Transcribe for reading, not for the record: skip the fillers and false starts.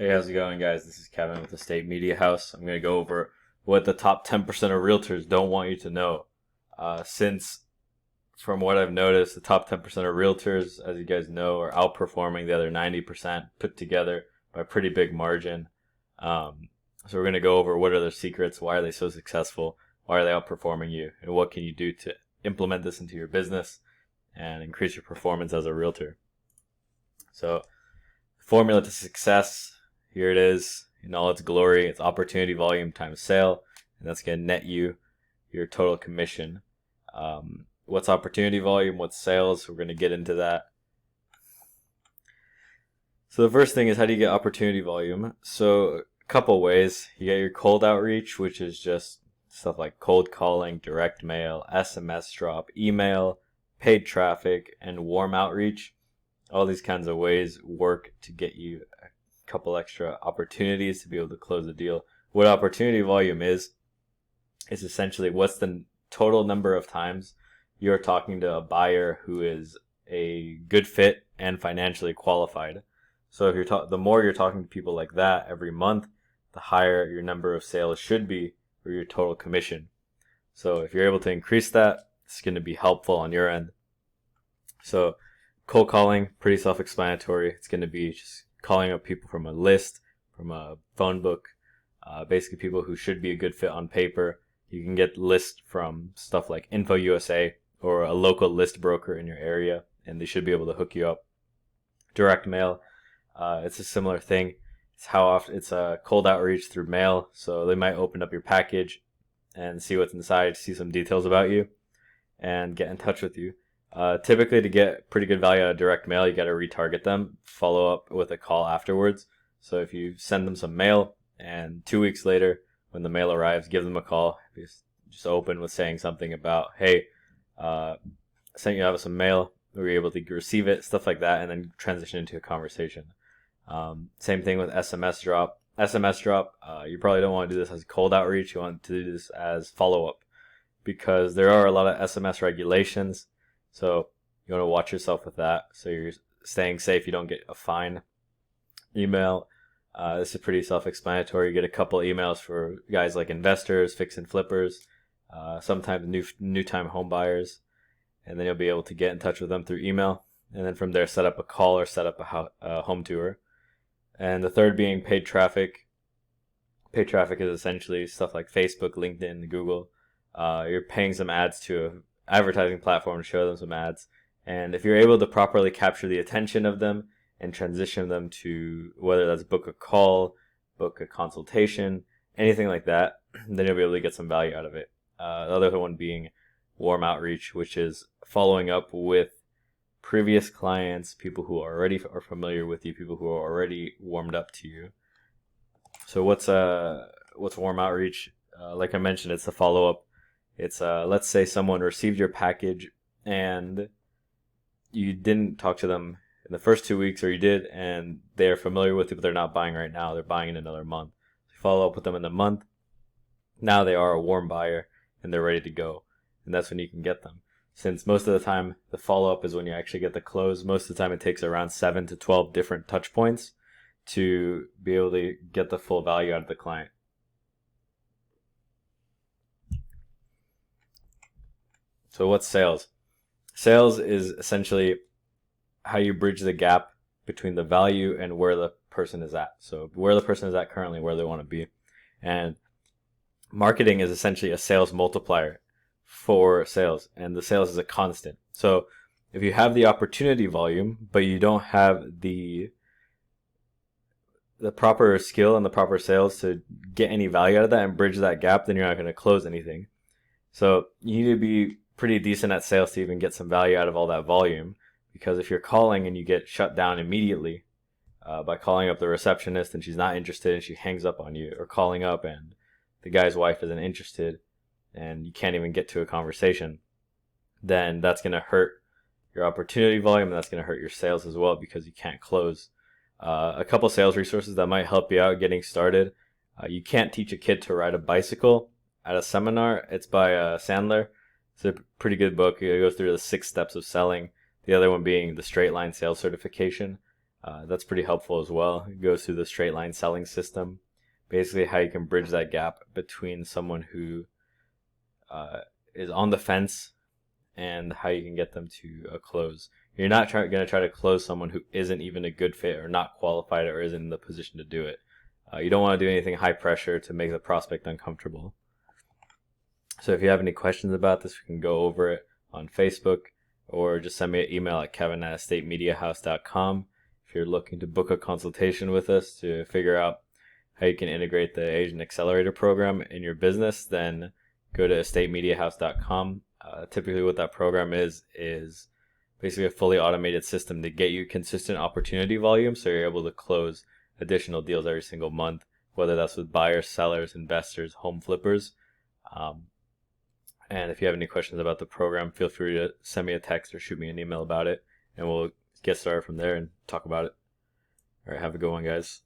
Hey, how's it going, guys? This is Kevin with the State Media House. I'm going to go over what the top 10% of realtors don't want you to know. Since, from what I've noticed, the top 10% of realtors, as you guys know, are outperforming the other 90% put together by a pretty big margin. So we're going to go over what are their secrets, why are they so successful, why are they outperforming you, and what can you do to implement this into your business and increase your performance as a realtor. So, formula to success. Here it is in all its glory. It's opportunity volume times sale, and that's going to net you your total commission. What's opportunity volume? What's sales? We're going to get into that. So the first thing is, how do you get opportunity volume? So a couple ways. You get your cold outreach, which is just stuff like cold calling, direct mail, SMS drop, email, paid traffic, and warm outreach. All these kinds of ways work to get you couple extra opportunities to be able to close a deal. What opportunity volume is essentially what's the total number of times you're talking to a buyer who is a good fit and financially qualified. So if the more you're talking to people like that every month, the higher your number of sales should be for your total commission. So if you're able to increase that, it's going to be helpful on your end. So cold calling, pretty self-explanatory. It's going to be just calling up people from a list, from a phone book, basically people who should be a good fit on paper. You can get lists from stuff like Info USA or a local list broker in your area, and they should be able to hook you up. Direct mail, it's a similar thing. It's a cold outreach through mail, so they might open up your package and see what's inside, see some details about you, and get in touch with you. Typically, to get pretty good value out of direct mail, you got to retarget them, follow up with a call afterwards. So if you send them some mail and 2 weeks later, when the mail arrives, give them a call. Just open with saying something about, hey, sent you out some mail. Were you able to receive it? Stuff like that, and then transition into a conversation. Same thing with SMS drop. SMS drop, you probably don't want to do this as cold outreach. You want to do this as follow-up because there are a lot of SMS regulations. So you want to watch yourself with that. So you're staying safe. You don't get a fine. Email. This is pretty self-explanatory. You get a couple emails for guys like investors, fix and flippers, sometimes new time home buyers, and then you'll be able to get in touch with them through email. And then from there, set up a call or set up a home tour. And the third being paid traffic. Paid traffic is essentially stuff like Facebook, LinkedIn, Google. You're paying some ads to an advertising platform to show them some ads. And if you're able to properly capture the attention of them and transition them to whether that's book a call, book a consultation, anything like that, then you'll be able to get some value out of it. The other one being warm outreach, which is following up with previous clients, people who already are familiar with you, people who are already warmed up to you. So what's warm outreach? Like I mentioned, it's a follow-up. It's let's say someone received your package and you didn't talk to them in the first 2 weeks, or you did, and they're familiar with it, but they're not buying right now. They're buying in another month. You follow up with them in the month. Now they are a warm buyer and they're ready to go, and that's when you can get them. Since most of the time the follow-up is when you actually get the close, most of the time it takes around 7 to 12 different touch points to be able to get the full value out of the client. So what's sales? Sales is essentially how you bridge the gap between the value and where the person is at. So where the person is at currently, where they want to be. And marketing is essentially a sales multiplier for sales, and the sales is a constant. So if you have the opportunity volume, but you don't have the proper skill and the proper sales to get any value out of that and bridge that gap, then you're not going to close anything. So you need to be pretty decent at sales to even get some value out of all that volume, because if you're calling and you get shut down immediately by calling up the receptionist and she's not interested and she hangs up on you, or calling up and the guy's wife isn't interested and you can't even get to a conversation, then that's going to hurt your opportunity volume, and that's going to hurt your sales as well because you can't close. A couple sales resources that might help you out getting started. You can't teach a kid to ride a bicycle at a seminar. It's by Sandler. It's a pretty good book. It goes through the 6 steps of selling. The other one being the straight line sales certification. That's pretty helpful as well. It goes through the straight line selling system, basically how you can bridge that gap between someone who is on the fence and how you can get them to a close. You're not going to try to close someone who isn't even a good fit or not qualified or isn't in the position to do it. You don't want to do anything high pressure to make the prospect uncomfortable. So if you have any questions about this, we can go over it on Facebook, or just send me an email at kevin@estatemediahouse.com if you're looking to book a consultation with us to figure out how you can integrate the Agent Accelerator program in your business. Then go to estatemediahouse.com. Typically what that program is basically a fully automated system to get you consistent opportunity volume, so you're able to close additional deals every single month, whether that's with buyers, sellers, investors, home flippers. And if you have any questions about the program, feel free to send me a text or shoot me an email about it, and we'll get started from there and talk about it. All right, have a good one, guys.